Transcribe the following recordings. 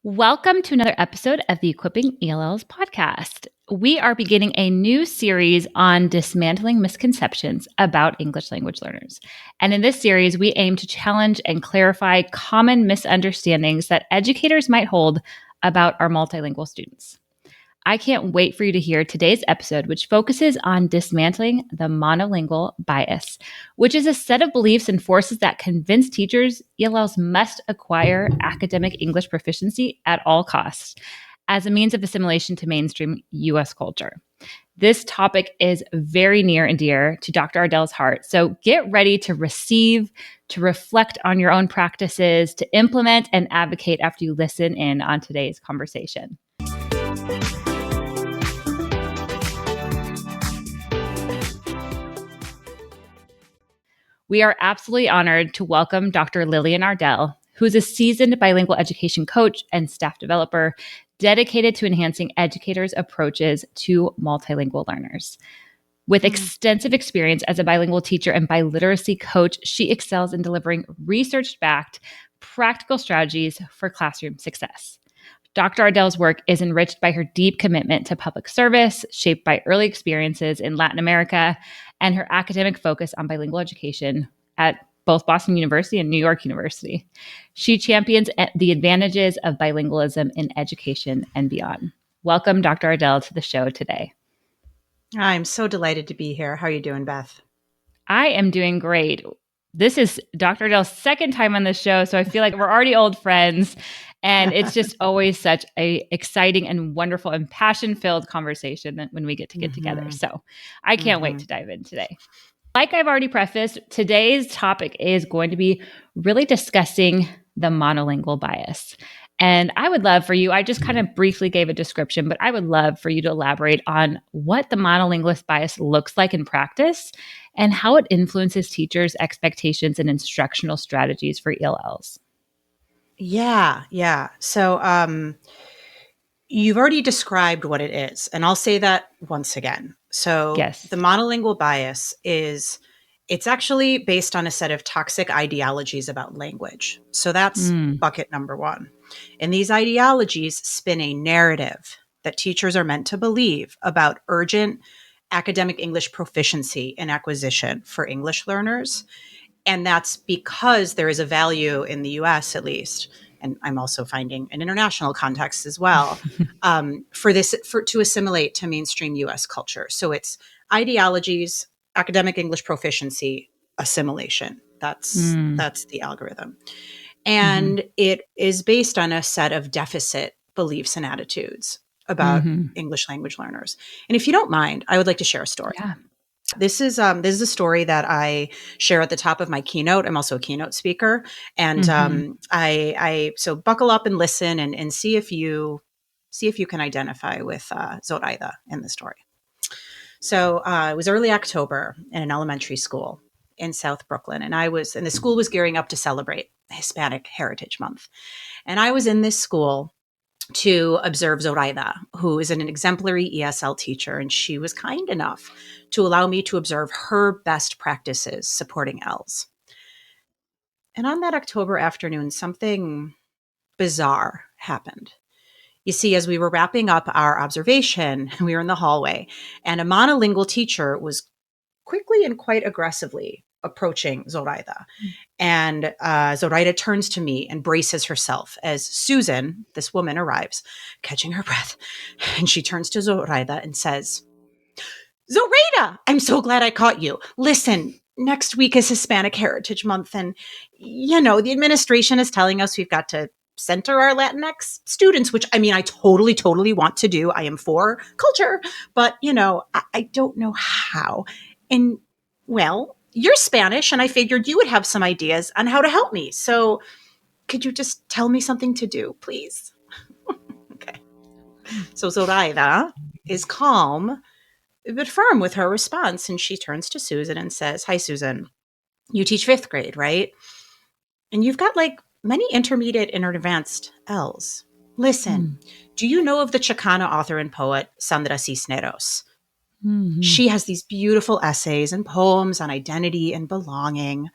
Welcome to another episode of the Equipping ELLs podcast. We are beginning a new series on dismantling misconceptions about English language learners. And in this series, we aim to challenge and clarify common misunderstandings that educators might hold about our multilingual students. I can't wait for you to hear today's episode, which focuses on dismantling the monolingual bias, which is a set of beliefs and forces that convince teachers ELLs must acquire academic English proficiency at all costs as a means of assimilation to mainstream U.S. culture. This topic is very near and dear to Dr. Ardell's heart, so get ready to receive, to reflect on your own practices, to implement and advocate after you listen in on today's conversation. We are absolutely honored to welcome Dr. Lillian Ardell, who is a seasoned bilingual education coach and staff developer dedicated to enhancing educators' approaches to multilingual learners. With extensive experience as a bilingual teacher and biliteracy coach, she excels in delivering research-backed, practical strategies for classroom success. Dr. Ardell's work is enriched by her deep commitment to public service, shaped by early experiences in Latin America, and her academic focus on bilingual education at both Boston University and New York University. She champions the advantages of bilingualism in education and beyond. Welcome, Dr. Ardell, to the show today. I'm so delighted to be here. How are you doing, Beth? I am doing great. This is Dr. Ardell's second time on the show, so I feel like we're already old friends. And it's just always such a exciting and wonderful and passion-filled conversation that when we get together. So I can't wait to dive in today. Like I've already prefaced, today's topic is going to be really discussing the monolingual bias. And I would love for you, I just kind of briefly gave a description, but I would love for you to elaborate on what the monolingual bias looks like in practice and how it influences teachers' expectations and instructional strategies for ELLs. Yeah. So you've already described what it is, and I'll say that once again. So Yes. The monolingual bias it's actually based on a set of toxic ideologies about language. So that's bucket number one. And these ideologies spin a narrative that teachers are meant to believe about urgent academic English proficiency and acquisition for English learners. And that's because there is a value in the US, at least, and I'm also finding an international context as well, to assimilate to mainstream US culture. So it's ideologies, academic English proficiency, assimilation. That's the algorithm. And it is based on a set of deficit beliefs and attitudes about English language learners. And if you don't mind, I would like to share a story. Yeah. This is a story that I share at the top of my keynote. I'm also a keynote speaker, and so buckle up and listen and see if you can identify with Zoraida in the story. So it was early October in an elementary school in South Brooklyn, and the school was gearing up to celebrate Hispanic Heritage Month, and I was in this school to observe Zoraida, who is an exemplary ESL teacher, and she was kind enough to allow me to observe her best practices supporting ELLs. And on that October afternoon, something bizarre happened. You see, as we were wrapping up our observation, we were in the hallway, and a monolingual teacher was quickly and quite aggressively approaching Zoraida. And Zoraida turns to me and braces herself as Susan, this woman, arrives, catching her breath. And she turns to Zoraida and says, "Zoraida, I'm so glad I caught you. Listen, next week is Hispanic Heritage Month. And, the administration is telling us we've got to center our Latinx students, which I totally want to do. I am for culture, but, I don't know how. And, well, you're Spanish, and I figured you would have some ideas on how to help me. So could you just tell me something to do, please?" Okay. So Zoraida is calm, but firm with her response. And she turns to Susan and says, "Hi, Susan, you teach 5th grade, right? And you've got many intermediate and advanced ELLs. Listen, do you know of the Chicana author and poet Sandra Cisneros? She has these beautiful essays and poems on identity and belonging.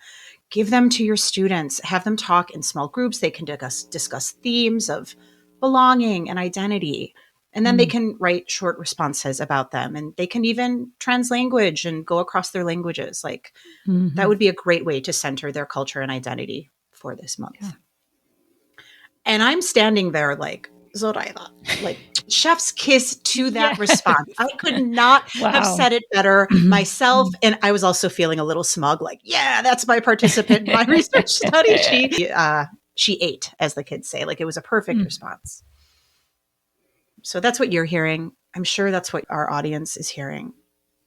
Give them to your students. Have them talk in small groups. They can discuss themes of belonging and identity. And then they can write short responses about them, and they can even translanguage and go across their languages. Like that would be a great way to center their culture and identity for this month. Yeah. And I'm standing there like, Zoraida, like chef's kiss to that response. I could not have said it better myself. And I was also feeling a little smug, like, yeah, that's my participant in my research study. She ate, as the kids say, like it was a perfect response. So that's what you're hearing. I'm sure that's what our audience is hearing.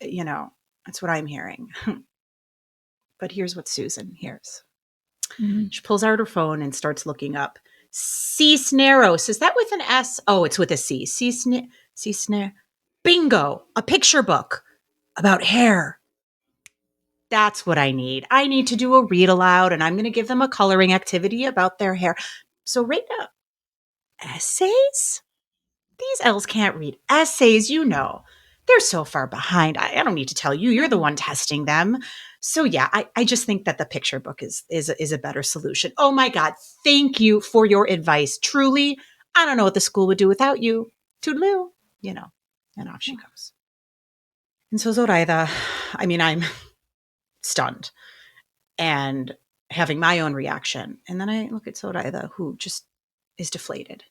You know, that's what I'm hearing. But here's what Susan hears. She pulls out her phone and starts looking up Cisneros. Is that with an S? Oh, it's with a C. Cisneros. Bingo. A picture book about hair. That's what I need. I need to do a read aloud, and I'm going to give them a coloring activity about their hair. So right now, essays? These elves can't read essays, you know. They're so far behind. I don't need to tell you. You're the one testing them. So yeah, I just think that the picture book is a better solution. Oh my God, thank you for your advice. Truly, I don't know what the school would do without you. Toodaloo, you know. And off she goes. And so Zoraida, I mean, I'm stunned and having my own reaction. And then I look at Zoraida, who just is deflated.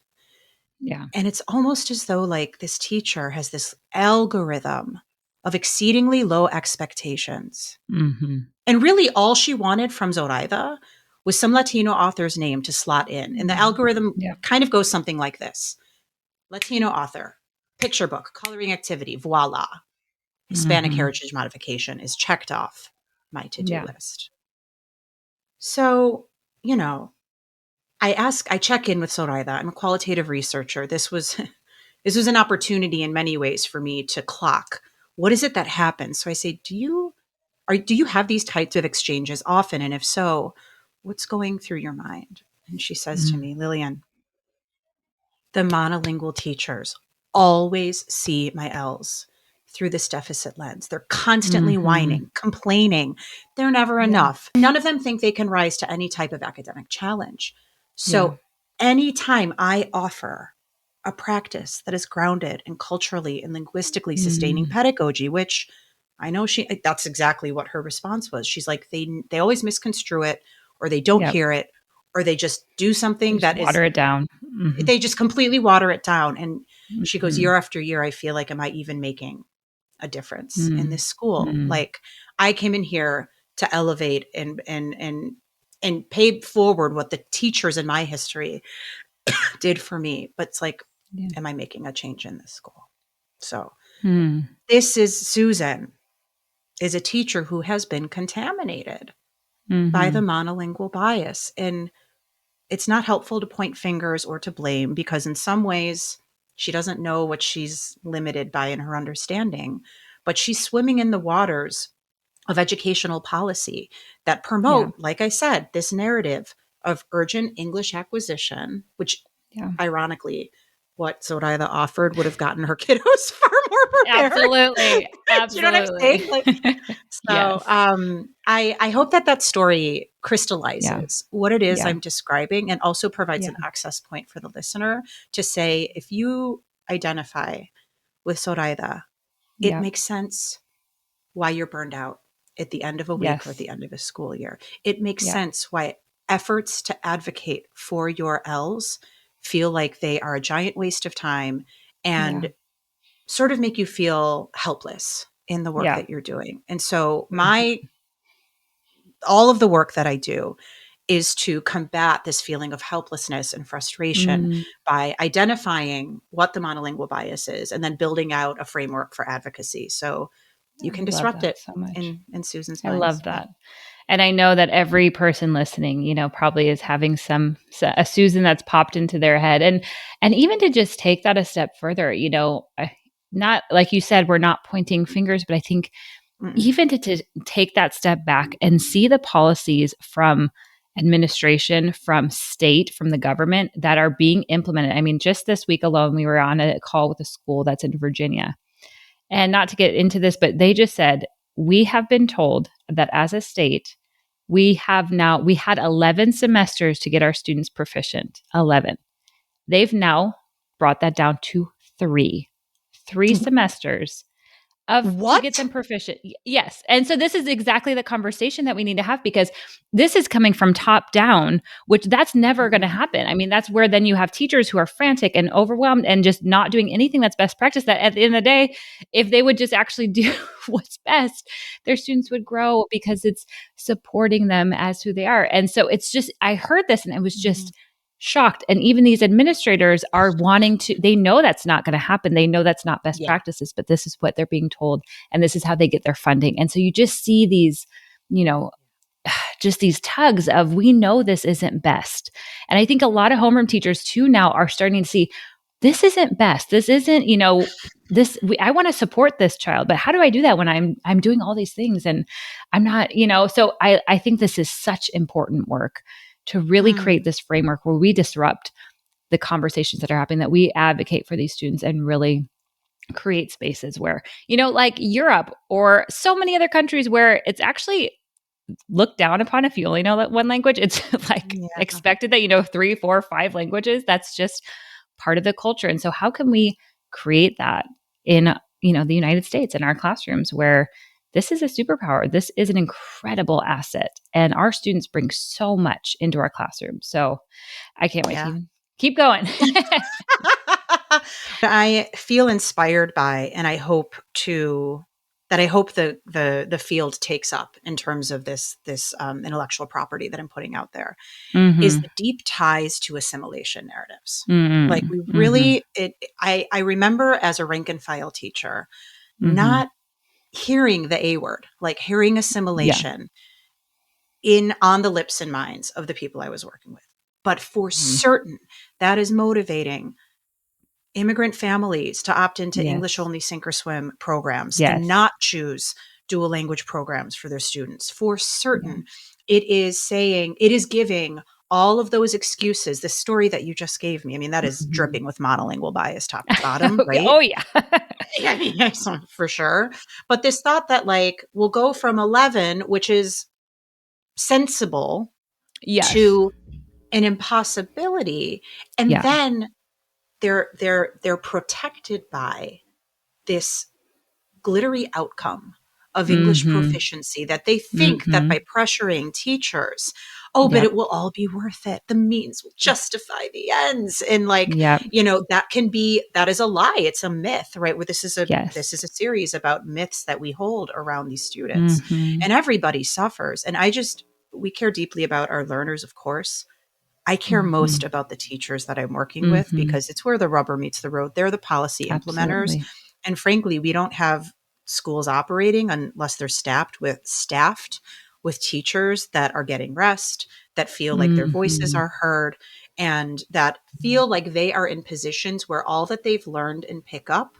Yeah. And it's almost as though like this teacher has this algorithm of exceedingly low expectations. And really all she wanted from Zoraida was some Latino author's name to slot in. And the algorithm kind of goes something like this. Latino author, picture book, coloring activity, voila. Hispanic heritage modification is checked off my to-do list. So, you know, I check in with Zoraida. I'm a qualitative researcher. This was an opportunity in many ways for me to clock what is it that happens. So I say, do you have these types of exchanges often? And if so, what's going through your mind? And she says to me, Lillian, the monolingual teachers always see my L's through this deficit lens. They're constantly whining, complaining. They're never enough. None of them think they can rise to any type of academic challenge. So anytime I offer a practice that is grounded in culturally and linguistically sustaining pedagogy, which I know that's exactly what her response was. She's like, they always misconstrue it, or they don't hear it, or they just do something that is water it down. They just completely water it down. And she goes, year after year, I feel like, am I even making a difference in this school? Like I came in here to elevate and pay forward what the teachers in my history did for me. But it's like, am I making a change in this school? So this is Susan, is a teacher who has been contaminated by the monolingual bias. And it's not helpful to point fingers or to blame, because in some ways she doesn't know what she's limited by in her understanding, but she's swimming in the waters of educational policy that promote, like I said, this narrative of urgent English acquisition, which ironically, what Zoraida offered would have gotten her kiddos far more prepared. Absolutely. Do you know what I'm saying? Like, so I hope that story crystallizes what it is I'm describing, and also provides an access point for the listener to say, if you identify with Zoraida, it makes sense why you're burned out at the end of a week or at the end of a school year. It makes sense why efforts to advocate for your L's feel like they are a giant waste of time and sort of make you feel helpless in the work that you're doing. And so all of the work that I do is to combat this feeling of helplessness and frustration by identifying what the monolingual bias is and then building out a framework for advocacy. So you can disrupt it so much in Susan's mind. I love that. And I know that every person listening, you know, probably is having a Susan that's popped into their head. And even to just take that a step further, you know, not like you said, we're not pointing fingers, but I think even to take that step back and see the policies from administration, from state, from the government that are being implemented. I mean, just this week alone, we were on a call with a school that's in Virginia. And not to get into this, but they just said, we have been told that as a state, we had 11 semesters to get our students proficient, 11. They've now brought that down to three semesters to What? get them proficient. Yes. And so this is exactly the conversation that we need to have, because this is coming from top down, which that's never going to happen. I mean, that's where then you have teachers who are frantic and overwhelmed and just not doing anything that's best practice, that at the end of the day, if they would just actually do what's best, their students would grow, because it's supporting them as who they are. And so it's just, I heard this and it was just shocked. And even these administrators are wanting to, they know that's not going to happen. They know that's not best Yeah. practices, but this is what they're being told. And this is how they get their funding. And so you just see these, just these tugs of, we know this isn't best. And I think a lot of homeroom teachers too now are starting to see, this isn't best. This isn't, I want to support this child, but how do I do that when I'm doing all these things and I'm not, so I think this is such important work to really create this framework where we disrupt the conversations that are happening, that we advocate for these students and really create spaces where, like Europe or so many other countries where it's actually looked down upon if you only know that one language. It's like expected that you know 3, 4, 5 languages. That's just part of the culture. And so how can we create that in, the United States, in our classrooms, where this is a superpower. This is an incredible asset. And our students bring so much into our classroom. So I can't wait to even keep going. I feel inspired by, and I hope the field takes up in terms of this intellectual property that I'm putting out there, is the deep ties to assimilation narratives. Like we really, I remember as a rank and file teacher, not hearing the A word, like hearing assimilation on the lips and minds of the people I was working with. But for certain, that is motivating immigrant families to opt into English only sink or swim programs and not choose dual language programs for their students. For certain, it is giving all of those excuses. The story that you just gave me, I mean, that is dripping with monolingual bias top to bottom, right? Oh yeah. I mean, for sure. But this thought that like we'll go from 11, which is sensible, to an impossibility, and then they're protected by this glittery outcome of English proficiency that they think that by pressuring teachers, but it will all be worth it. The means will justify the ends. And like, that is a lie. It's a myth, right? Where this is a series about myths that we hold around these students, and everybody suffers. And we care deeply about our learners, of course. I care most about the teachers that I'm working with, because it's where the rubber meets the road. They're the policy implementers. And frankly, we don't have schools operating unless they're staffed with teachers that are getting rest, that feel like their voices are heard, and that feel like they are in positions where all that they've learned and pick up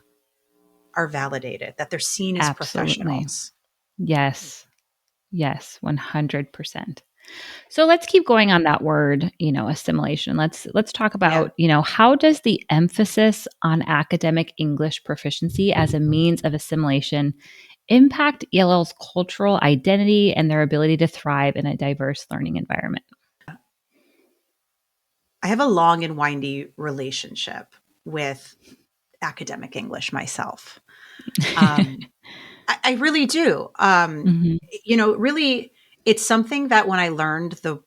are validated, that they're seen as professionals. Yes. 100%. So let's keep going on that word, assimilation. Let's talk about, how does the emphasis on academic English proficiency as a means of assimilation impact ELL's cultural identity and their ability to thrive in a diverse learning environment? I have a long and windy relationship with academic English myself. I really do. Really, it's something that when I learned the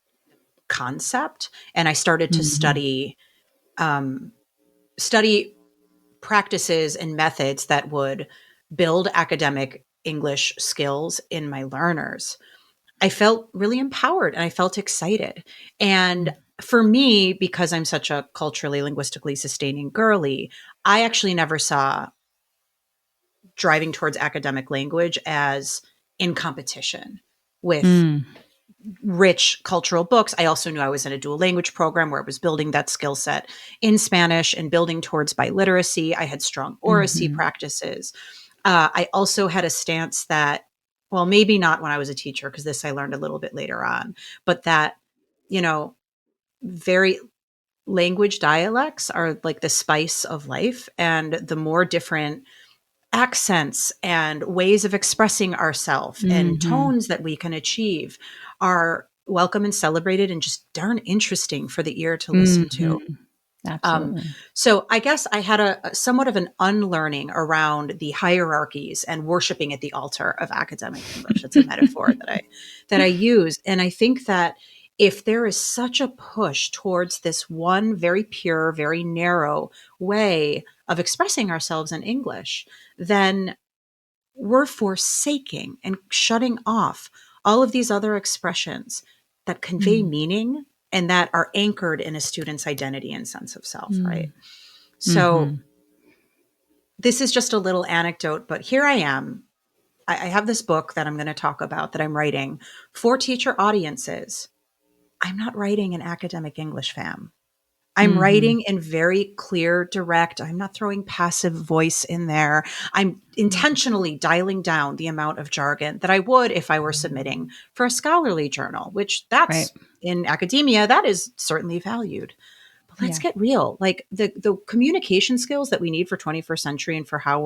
concept and I started to study practices and methods that would build academic English skills in my learners, I felt really empowered and I felt excited. And for me, because I'm such a culturally, linguistically sustaining girly, I actually never saw driving towards academic language as in competition with rich cultural books. I also knew I was in a dual language program where I was building that skill set in Spanish and building towards biliteracy. I had strong oracy practices. I also had a stance that, well, maybe not when I was a teacher, because this I learned a little bit later on, but that, very language dialects are like the spice of life. And the more different accents and ways of expressing ourselves and tones that we can achieve are welcome and celebrated and just darn interesting for the ear to listen to. Um, Absolutely. so I guess I had a somewhat of an unlearning around the hierarchies and worshiping at the altar of academic English. It's a metaphor that I use. And I think that if there is such a push towards this one very pure, very narrow way of expressing ourselves in English, then we're forsaking and shutting off all of these other expressions that convey Mm. meaning and that are anchored in a student's identity and sense of self, Mm. right? So Mm-hmm. this is just a little anecdote, but here I am. I have this book that I'm going to talk about that I'm writing for teacher audiences. I'm not writing an academic English, fam. I'm Mm-hmm. writing in very clear, direct. I'm not throwing passive voice in there. I'm Yeah. intentionally dialing down the amount of jargon that I would if I were submitting for a scholarly journal, which Right. that's in academia, that is certainly valued. But let's Yeah. get real. Like the communication skills that we need for 21st century and for how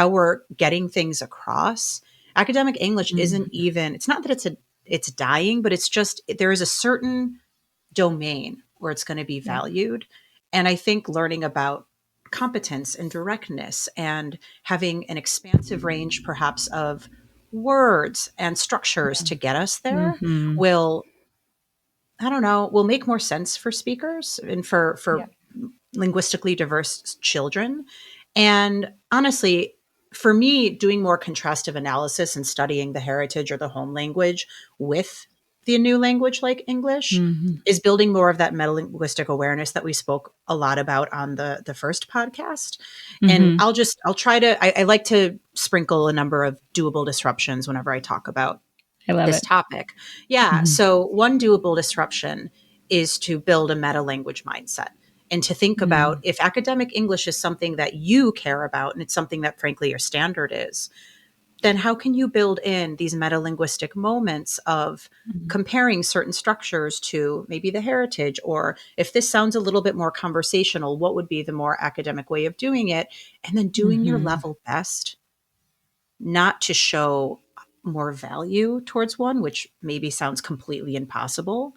we're getting things across. Academic English isn't Mm-hmm. even, it's not that it's dying, but it's just there is a certain domain where it's going to be Yeah. valued. And I think learning about competence and directness and having an expansive range, perhaps, of words and structures to get us there Mm-hmm. will, I don't know, will make more sense for speakers and for Yeah. linguistically diverse children. And honestly, for me, doing more contrastive analysis and studying the heritage or the home language with the new language like English Mm-hmm. is building more of that metalinguistic awareness that we spoke a lot about on the first podcast. And Mm-hmm. I'll try to, I like to sprinkle a number of doable disruptions whenever I talk about I love this it. topic. Yeah. Mm-hmm. So, one doable disruption is to build a meta language mindset and to think about if academic English is something that you care about and it's something that, frankly, your standard is, then how can you build in these meta linguistic moments of Mm-hmm. comparing certain structures to maybe the heritage? Or if this sounds a little bit more conversational, what would be the more academic way of doing it? And then doing your Mm-hmm. level best, not to show more value towards one, which maybe sounds completely impossible,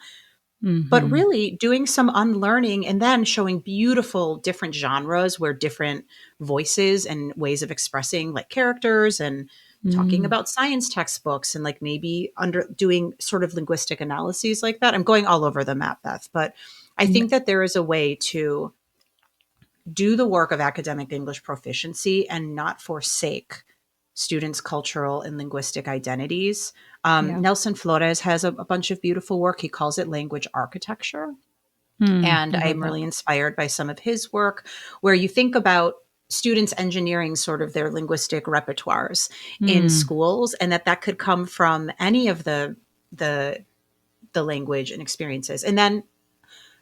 but Mm-hmm. really doing some unlearning and then showing beautiful different genres where different voices and ways of expressing like characters and talking Mm. about science textbooks and like maybe under doing sort of linguistic analyses like that. I'm going all over the map, Beth, but I No. think that there is a way to do the work of academic English proficiency and not forsake students' cultural and linguistic identities. Yeah. Nelson Flores has a bunch of beautiful work. He calls it language architecture. And I love I'm that. really inspired by some of his work, where you think about students engineering sort of their linguistic repertoires in Mm. schools, and that could come from any of the the language and experiences. And then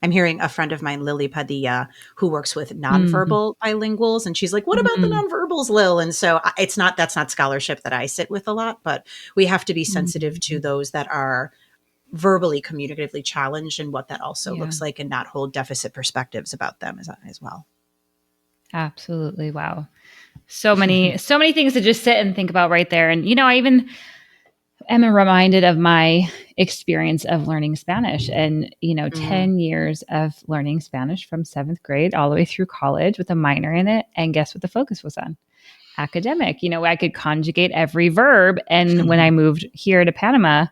I'm hearing a friend of mine, Lily Padilla, who works with Mhm. nonverbal bilinguals. And she's like, what about the Mhm. nonverbals, Lil? And so that's not scholarship that I sit with a lot, but we have to be sensitive to Mhm. those that are verbally communicatively challenged and what that also Yeah, looks like and not hold deficit perspectives about them as well. absolutely. Wow. So many things to just sit and think about right there. And, I even am reminded of my experience of learning Spanish and, Mm, 10 years of learning Spanish from seventh grade all the way through college with a minor in it. And guess what the focus was on? Academic. I could conjugate every verb. And when I moved here to Panama,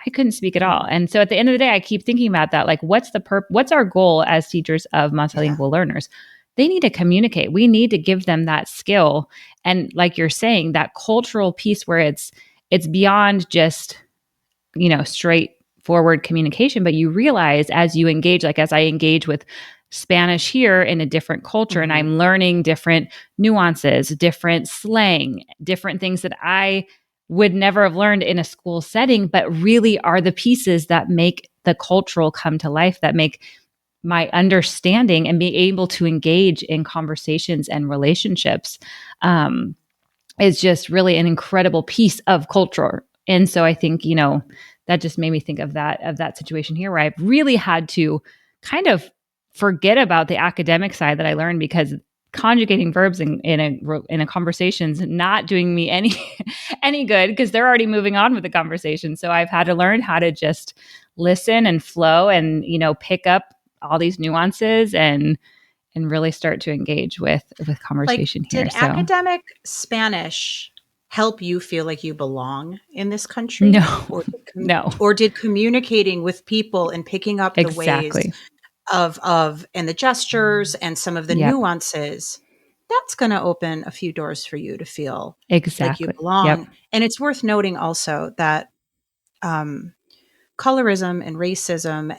I couldn't speak at all. mm, And so at the end of the day, I keep thinking about that. Like, what's our goal as teachers of yeah. multilingual learners? They need to communicate. We need to give them that skill. And like you're saying, that cultural piece where it's beyond just, straightforward communication, but you realize as you engage, like as I engage with Spanish here in a different culture and Hmm. I'm learning different nuances, different slang, different things that I would never have learned in a school setting, but really are the pieces that make the cultural come to life, that make my understanding and be able to engage in conversations and relationships. Is just really an incredible piece of culture. And so I think, that just made me think of that situation here where I've really had to kind of forget about the academic side that I learned because conjugating verbs in a conversation is not doing me any any good because they're already moving on with the conversation. So I've had to learn how to just listen and flow and, pick up all these nuances and really start to engage with Like, conversation here. did So academic Spanish help you feel like you belong in this country? no, Or no, or did communicating with people and picking up the ways exactly. of and the gestures and some of the Yep. nuances, that's going to open a few doors for you to feel like you Exactly. Yep. belong. And it's worth noting also that um, colorism and racism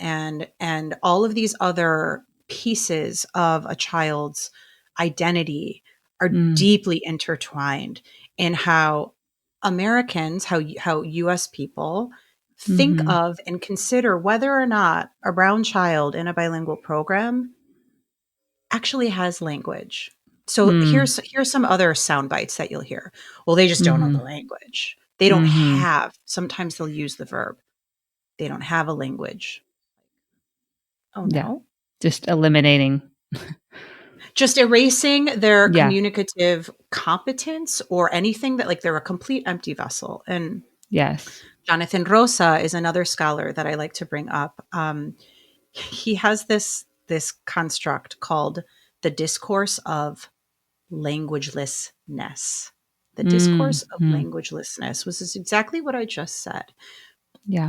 and all of these other pieces of a child's identity are Mm. deeply intertwined in how Americans, how US people think Mm-hmm. of and consider whether or not a brown child in a bilingual program actually has language. So Mm. here's some other sound bites that you'll hear. Well, they just don't know Mm-hmm. the language. They don't Mm-hmm. have. Sometimes they'll use the verb. They don't have a language. Oh Yeah. no. Just eliminating. Just erasing their Yeah. communicative competence or anything that like they're a complete empty vessel. And Yes. Jonathan Rosa is another scholar that I like to bring up. He has this construct called the discourse of languagelessness. The discourse of Mm-hmm. languagelessness was this exactly what I just said. Yeah.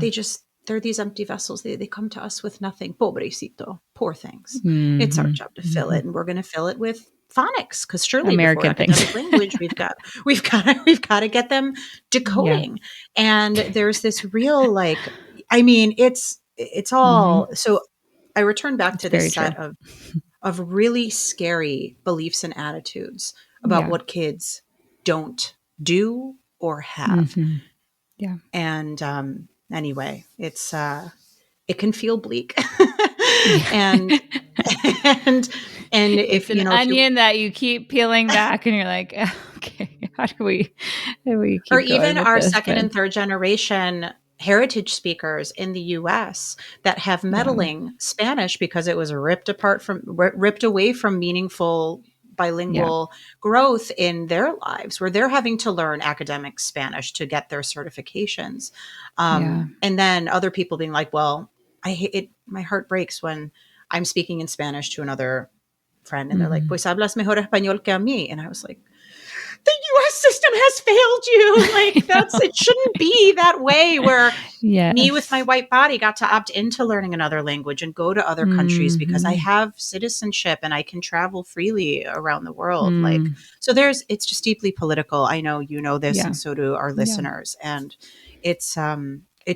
They're these empty vessels. They come to us with nothing. Pobrecito, poor things. It's our Mm-hmm. job to fill Mm-hmm. it, and we're going to fill it with phonics because surely before American things. academic language, we've got to get them Yeah. decoding. And there's this real like, I mean, it's Mm-hmm. all so. I return back It's to this very true. set of really scary beliefs and attitudes about Yeah. what kids don't do or have. Mm-hmm. Yeah. And anyway, it can feel bleak. Yeah. and and and It's an if you onion that you keep peeling back and you're like, okay, how do we or keep going even with our this? second But and third generation heritage speakers in the US that have yeah. meddling Spanish because it was ripped away from meaningful Yeah. bilingual growth in their lives where they're having to learn academic Spanish to get their certifications. Yeah. And then other people being like, well, I hate it. My heart breaks when I'm speaking in Spanish to another friend and they're like, Mm-hmm. pues hablas mejor español que a mí. And I was like, the US system has failed you. I Like know. it shouldn't be that way where me with my Yes. white body got to opt into learning another language and go to other countries because I Mm-hmm. have citizenship and I can travel freely around the world. Like, Mm. so it's just deeply political. I know you know this Yeah. and so do our Yeah. listeners. And it's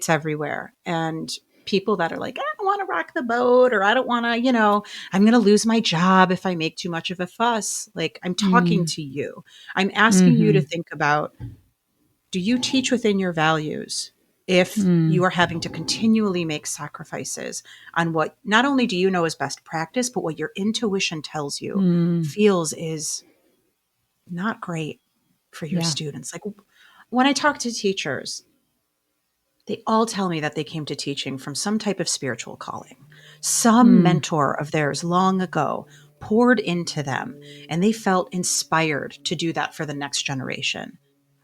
everywhere. And people that are like, I don't want to rock the boat or I don't want to, I'm going to lose my job if I make too much of a fuss. Like I'm talking Mm. to you. I'm asking you to Mm-hmm. think about, do you teach within your values if you Mm. are having to continually make sacrifices on what not only do you know is best practice, but what your intuition tells you Mm. feels is not great for your Yeah. students? Like when I talk to teachers, they all tell me that they came to teaching from some type of spiritual calling. Some Mm. mentor of theirs long ago poured into them, and they felt inspired to do that for the next generation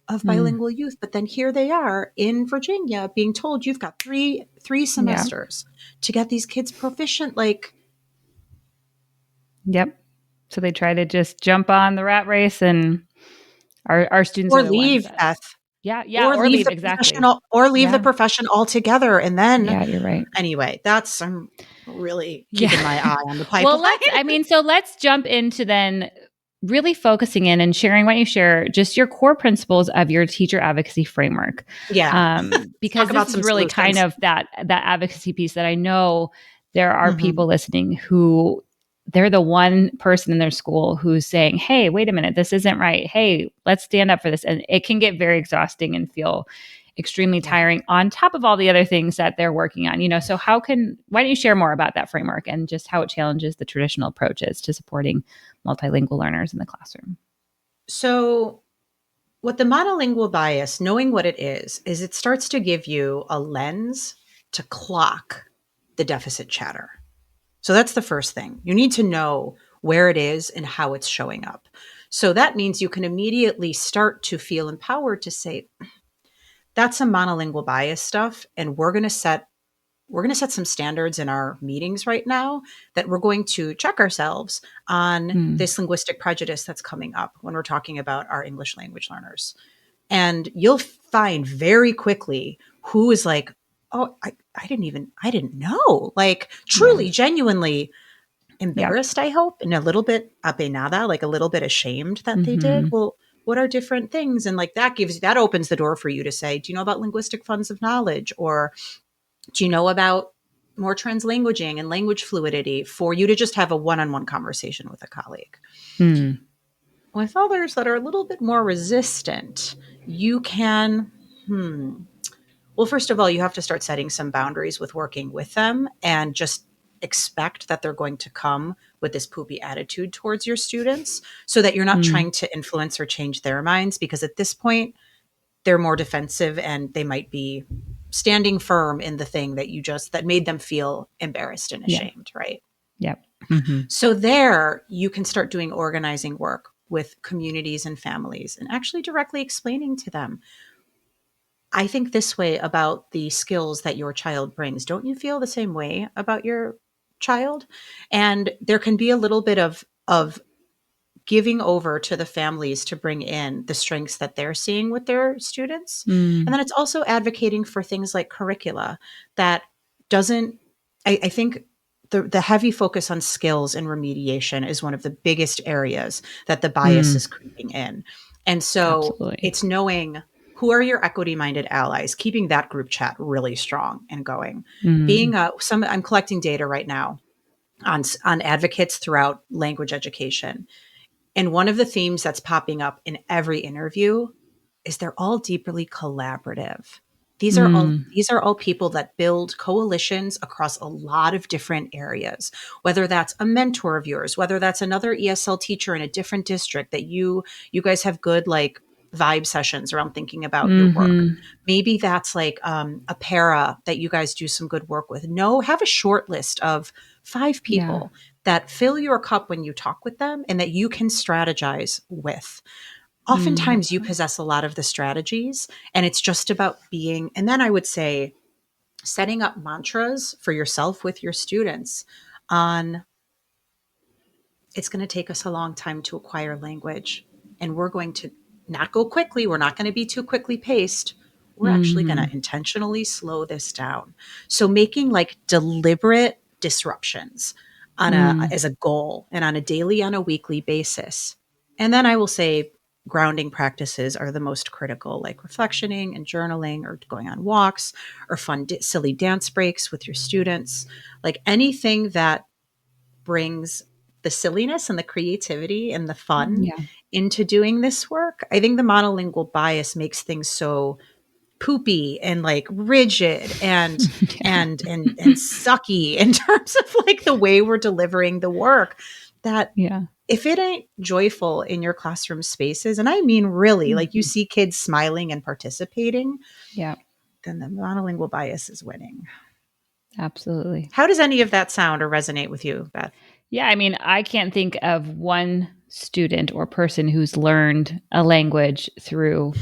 of Mm. bilingual youth. But then here they are in Virginia being told you've got three Yeah. semesters to get these kids proficient. Like, Yep. So they try to just jump on the rat race, and our students are or the ones leave, that, Beth, yeah, or leave, exactly. or leave the Yeah. profession altogether. And then Yeah, you're right. anyway, I'm really Yeah. keeping my eye on the Well, pipeline. let's jump into then really focusing in and sharing what you share, just your core principles of your teacher advocacy framework. Yeah. Let's Because talk this about is some really kind solutions. of that advocacy piece that I know there are Mhm. people listening who they're the one person in their school who's saying, hey, wait a minute, this isn't right. Hey, let's stand up for this. And it can get very exhausting and feel extremely Yeah. tiring on top of all the other things that they're working on. So why don't you share more about that framework and just how it challenges the traditional approaches to supporting multilingual learners in the classroom? So, what the monolingual bias, knowing what it is it starts to give you a lens to clock the deficit chatter. So, that's the first thing. You need to know where it is and how it's showing up. So, that means you can immediately start to feel empowered to say, that's some monolingual bias stuff. And we're going to set we're going to set some standards in our meetings right now that we're going to check ourselves on this linguistic prejudice that's coming up when we're talking about our English language learners. And you'll find very quickly who is like, oh, I didn't know, like truly, genuinely Yep. embarrassed, I hope, and a little bit apenada, like a little bit ashamed that they did. Mm-hmm. Well, what are different things? And like that opens the door for you to say, do you know about linguistic funds of knowledge? Or do you know about more translanguaging and language fluidity, for you to just have a one-on-one conversation with a colleague? Mm. With others that are a little bit more resistant, you can, well, first of all, you have to start setting some boundaries with working with them, and just expect that they're going to come with this poopy attitude towards your students, so that you're not trying to influence or change their minds, because at this point, they're more defensive and they might be standing firm in the thing that made them feel embarrassed and Yeah. ashamed, right? Yep. Mm-hmm. So there you can start doing organizing work with communities and families, and actually directly explaining to them, I think this way about the skills that your child brings. Don't you feel the same way about your child? And there can be a little bit of giving over to the families to bring in the strengths that they're seeing with their students. And then it's also advocating for things like curricula that doesn't, I think the heavy focus on skills and remediation is one of the biggest areas that the bias is creeping in. And so Absolutely. it's knowing who are your equity minded allies, keeping that group chat really strong and going. Being I'm collecting data right now on advocates throughout language education. And one of the themes that's popping up in every interview is they're all deeply collaborative. These are all people that build coalitions across a lot of different areas, whether that's a mentor of yours, whether that's another ESL teacher in a different district that you guys have good like vibe sessions around thinking about your work. Maybe that's like a para that you guys do some good work with. No, have a short list of 5 Yeah. people that fill your cup when you talk with them and that you can strategize with. Oftentimes you possess a lot of the strategies, and it's just about being, and then I would say setting up mantras for yourself with your students on, it's going to take us a long time to acquire language, and we're going to not go quickly. We're not going to be too quickly paced. We're actually going to intentionally slow this down. So making like deliberate disruptions as a goal, and on a daily, on a weekly basis. And then I will say grounding practices are the most critical, like reflectioning and journaling, or going on walks, or fun, silly dance breaks with your students, like anything that brings the silliness and the creativity and the fun Yeah. into doing this work. I think the monolingual bias makes things so poopy and like rigid and Yeah. and sucky in terms of like the way we're delivering the work, that Yeah. if it ain't joyful in your classroom spaces, and I mean really, like you see kids smiling and participating, Yeah. then the monolingual bias is winning. Absolutely. How does any of that sound or resonate with you, Beth? Yeah, I mean, I can't think of one student or person who's learned a language through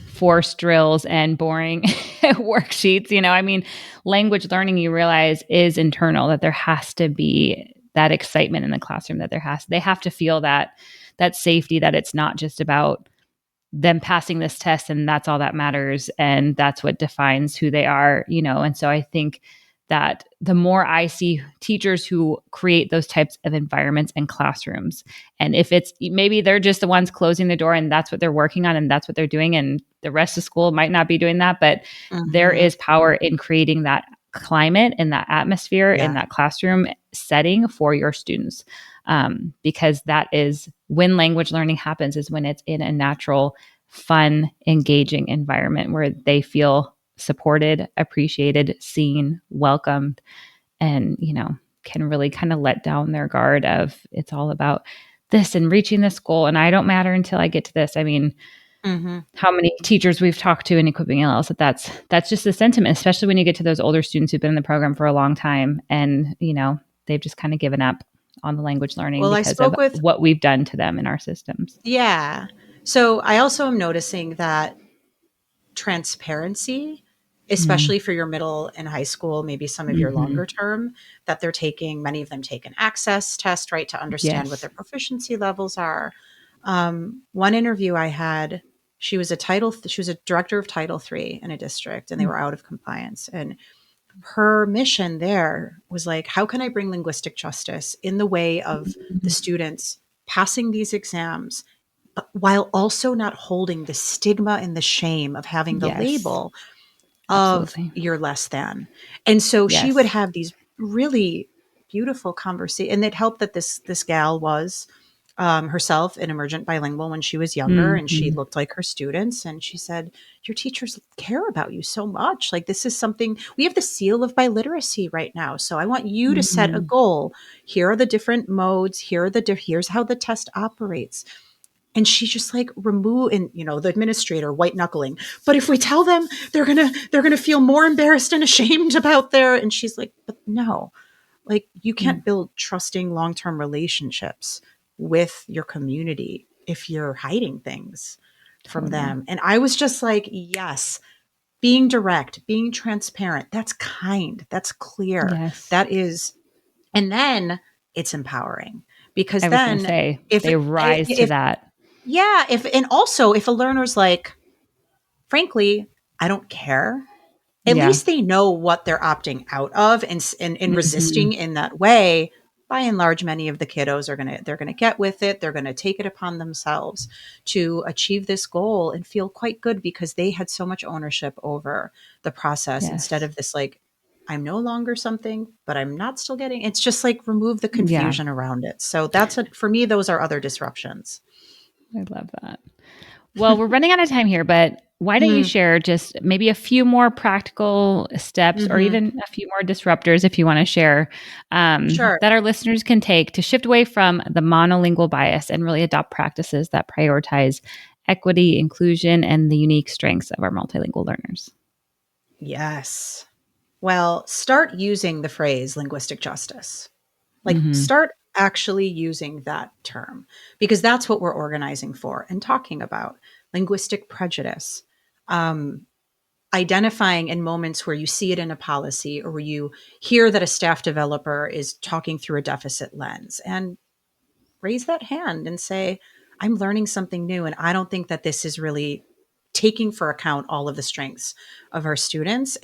forced drills and boring worksheets. I mean, language learning, you realize, is internal, that there has to be that excitement in the classroom, that they have to feel that safety, that it's not just about them passing this test and that's all that matters and that's what defines who they are. And so I think that the more I see teachers who create those types of environments and classrooms, and if it's maybe they're just the ones closing the door and that's what they're working on and that's what they're doing, and the rest of school might not be doing that, but there Mm-hmm. is power in creating that climate and that atmosphere in Yeah. that classroom setting for your students. Because that is when language learning happens, is when it's in a natural, fun, engaging environment where they feel supported, appreciated, seen, welcomed, and, can really kind of let down their guard of it's all about this and reaching this goal. And I don't matter until I get to this. I mean, Mm-hmm. how many teachers we've talked to in Equipping ELLs that's just the sentiment, especially when you get to those older students who've been in the program for a long time and, they've just kind of given up on the language learning Well, I because of spoke with, what we've done to them in our systems. yeah. So I also am noticing that transparency especially for your middle and high school, maybe some of your longer term that they're taking. Many of them take an access test, right, to understand what Yes. their proficiency levels are. One interview I had, she was a director of Title III in a district, and they were out of compliance. And her mission there was like, how can I bring linguistic justice in the way of the students passing these exams, but while also not holding the stigma and the shame of having the Yes. label of Absolutely. you're less than. And so she would Yes. have these really beautiful conversations. And it helped that this gal was herself an emergent bilingual when she was younger, and she looked like her students. And she said, your teachers care about you so much. Like, this is something, we have the seal of biliteracy right now. So I want you to set a goal. Here are the different modes. Here's how the test operates. And she just like and the administrator white knuckling. But if we tell them, they're gonna feel more embarrassed and ashamed about and she's like, but no, like, you can't build trusting long-term relationships with your community if you're hiding things from Totally. them. And I was just like, yes, being direct, being transparent, that's kind, that's clear, Yes. that is, and then it's empowering, because I was going to then say, if they rise to if that. yeah, and also if a learner's like, frankly, I don't care, at Yeah. least they know what they're opting out of, and resisting in that way. By and large, many of the kiddos they're gonna get with it. They're gonna take it upon themselves to achieve this goal and feel quite good because they had so much ownership over the process, instead Yes. of this like, I'm no longer something, but I'm not still getting. It's just like, remove the Yeah. confusion around it. So for me, those are other disruptions. I love that. Well, we're running out of time here, but why don't you Mm, share just maybe a few more practical steps or mhm. even a few more disruptors, if you want to share, Sure. that our listeners can take to shift away from the monolingual bias and really adopt practices that prioritize equity, inclusion, and the unique strengths of our multilingual learners? Yes. Well, start using the phrase linguistic justice. Like, Mm-hmm. start actually using that term, because that's what we're organizing for and talking about. Linguistic prejudice. Um, Identifying in moments where you see it in a policy, or where you hear that a staff developer is talking through a deficit lens, and raise that hand and say, I'm learning something new. And I don't think that this is really taking for account all of the strengths of our students.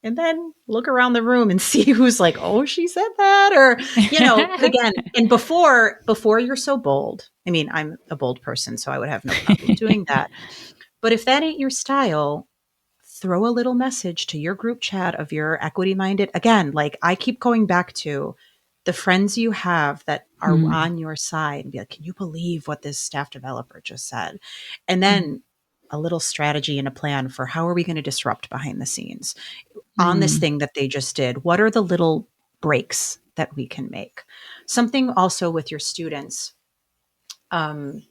And then look around the room and see who's like, oh, she said that. Or, but again, and before you're so bold, I mean, I'm a bold person, so I would have no problem doing that. But if that ain't your style, throw a little message to your group chat of your equity minded. Again, like, I keep going back to the friends you have that are on your side, and be like, can you believe what this staff developer just said? And then a little strategy and a plan for how are we going to disrupt behind the scenes on this thing that they just did? What are the little breaks that we can make? Something also with your students. Um,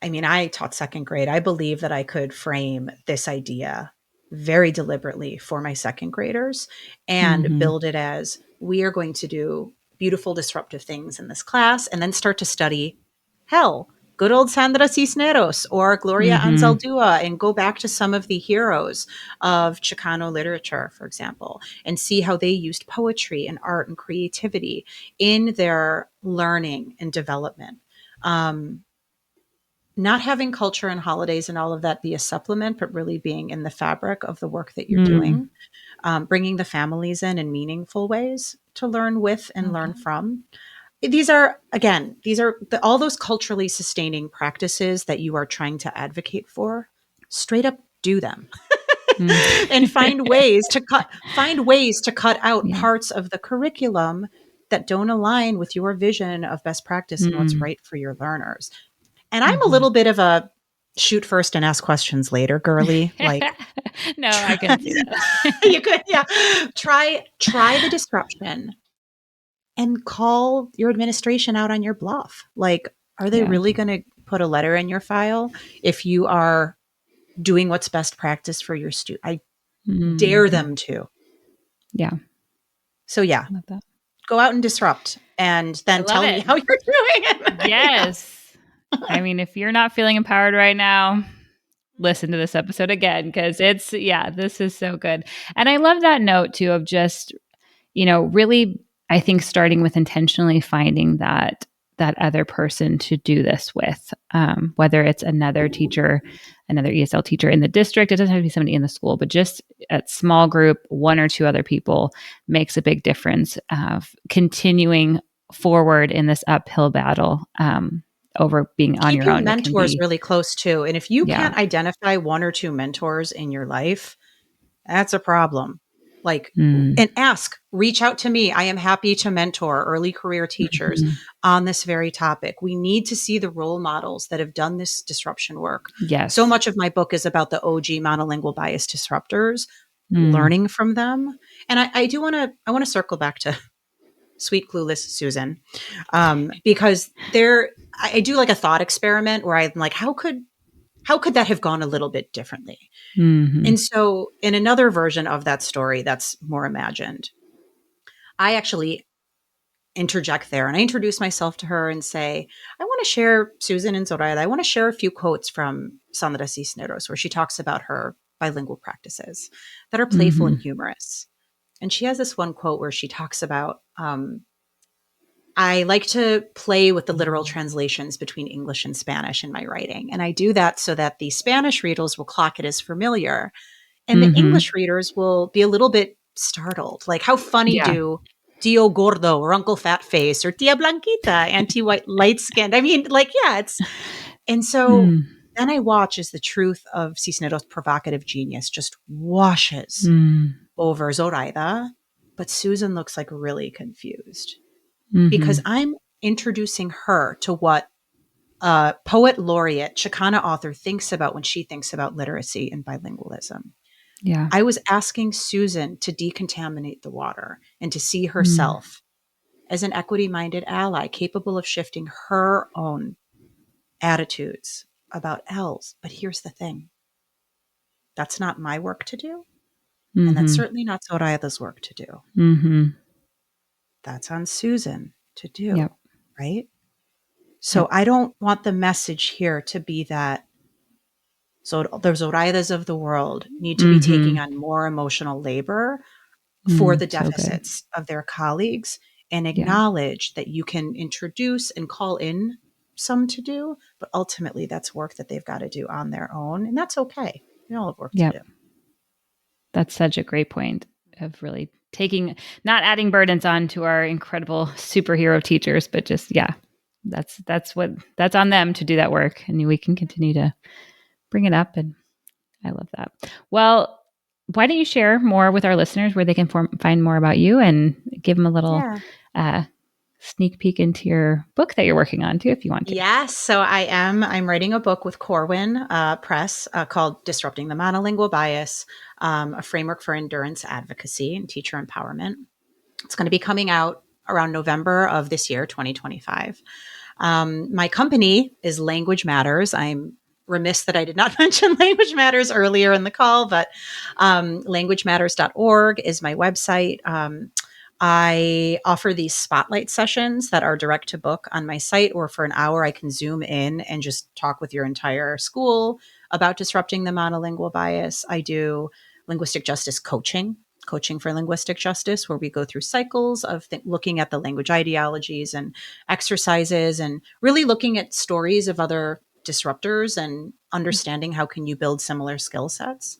I mean, I taught second grade. I believe that I could frame this idea very deliberately for my second graders and Mm-hmm. build it as, we are going to do beautiful, disruptive things in this class, and then start to study hell, good old Sandra Cisneros or Gloria Mm-hmm. Anzaldúa, and go back to some of the heroes of Chicano literature, for example, and see how they used poetry and art and creativity in their learning and development. Not having culture and holidays and all of that be a supplement, but really being in the fabric of the work that you're Mm. doing, bringing the families in meaningful ways to learn with and Love learn that. from. These are all those culturally sustaining practices that you are trying to advocate for. Straight up do them. Mm. And find ways to cut out Yeah. parts of the curriculum that don't align with your vision of best practice and what's Mm. right for your learners. And I'm a Mm-hmm. little bit of a shoot first and ask questions later girly. Like, No, I try, can see that. you could, yeah. Try the disruption and call your administration out on your bluff. Like, are they Yeah. really going to put a letter in your file if you are doing what's best practice for your student? I dare Mm-hmm. them to. Yeah. So yeah, Love that. go out and disrupt, and I then love tell me it. how you're doing it. Yeah. Yes. I mean, if you're not feeling empowered right now, listen to this episode again because this is so good. And I love that note too of just, really, I think starting with intentionally finding that other person to do this with, whether it's another teacher, another ESL teacher in the district. It doesn't have to be somebody in the school, but just at small group, one or two other people makes a big difference of continuing forward in this uphill battle over being on your Keeping own. It can mentors be, really close too. And if you yeah. can't identify one or two mentors in your life, that's a problem. Like, Mm. and reach out to me. I am happy to mentor early career teachers Mhm. on this very topic. We need to see the role models that have done this disruption work. So Yes. much of my book is about the OG monolingual bias disruptors, Mm. learning from them. And I want to circle back to sweet clueless Susan, because I do like a thought experiment where I'm like, how could that have gone a little bit differently? Mhm. And so, in another version of that story that's more imagined, I actually interject there and I introduce myself to her and say, I want to share, Susan and Zoraida, I want to share a few quotes from Sandra Cisneros, where she talks about her bilingual practices that are playful and Mhm. humorous. And she has this one quote where she talks about, I like to play with the literal translations between English and Spanish in my writing. And I do that so that the Spanish readers will clock it as familiar and the Mhm. English readers will be a little bit startled. Like, how funny Yeah. do Tio Gordo or Uncle Fat Face or Tia Blanquita, anti white, light skinned? I mean, like, yeah, and so Mm. then I watch as the truth of Cisneros' provocative genius just washes Mm. over Zoraida. But Susan looks like really confused because Mhm. I'm introducing her to what a poet laureate, Chicana author thinks about when she thinks about literacy and bilingualism. Yeah. I was asking Susan to decontaminate the water and to see Mm. herself as an equity minded ally capable of shifting her own attitudes about ELLs. But here's the thing, that's not my work to do. And that's Mhm. certainly not Zoraida's work to do. Mhm. That's on Susan to do. Yep. Right. So Yep. I don't want the message here to be that the Zoraidas of the world need to be taking Mhm. on more emotional labor for the Mm. So good. deficits of their colleagues and Yeah. acknowledge that you can introduce and call in some to do, but ultimately that's work that they've got to do on their own. And that's okay. We all have work to do. Yep. That's such a great point of really not adding burdens on to our incredible superhero teachers, but just, that's on them to do that work. And we can continue to bring it up. And I love that. Well, why don't you share more with our listeners where they can find more about you and give them a little Yeah. uh, sneak peek into your book that you're working on too, if you want to. Yes. So I'm writing a book with Corwin Press called Disrupting the Monolingual Bias, a framework for endurance advocacy and teacher empowerment. It's going to be coming out around November of this year, 2025. My company is Language Matters. I'm remiss that I did not mention Language Matters earlier in the call, but languagematters.org is my website. I offer these spotlight sessions that are direct to book on my site, or for an hour, I can zoom in and just talk with your entire school about disrupting the monolingual bias. I do linguistic justice coaching for linguistic justice, where we go through cycles of looking at the language ideologies and exercises and really looking at stories of other disruptors and understanding how can you build similar skill sets.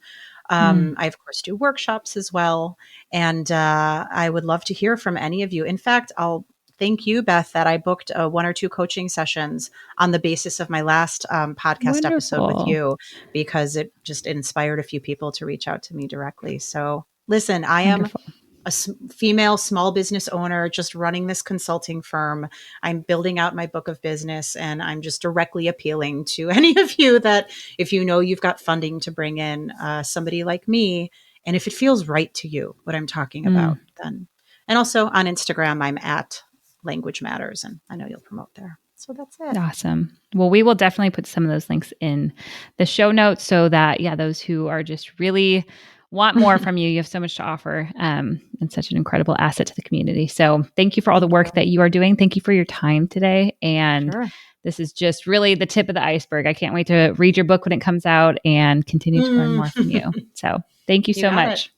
Mm. I, of course, do workshops as well. And I would love to hear from any of you. In fact, I'll thank you, Beth, that I booked one or two coaching sessions on the basis of my last podcast episode with Wonderful. you, because it just inspired a few people to reach out to me directly. So listen, I am Wonderful. a female small business owner just running this consulting firm. I'm building out my book of business, and I'm just directly appealing to any of you that if you know you've got funding to bring in somebody like me, and if it feels right to you what I'm talking Mm. about, then. And also on Instagram, I'm at Language Matters, and I know you'll promote there. So that's it. Awesome. Well, we will definitely put some of those links in the show notes so that, those who are just really want more from you. You have so much to offer and such an incredible asset to the community. So thank you for all the work that you are doing. Thank you for your time today. And this is just really the tip of the iceberg. I can't wait to read your book when it comes out and continue to learn more from you. So thank you so much.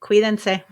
Cuídense.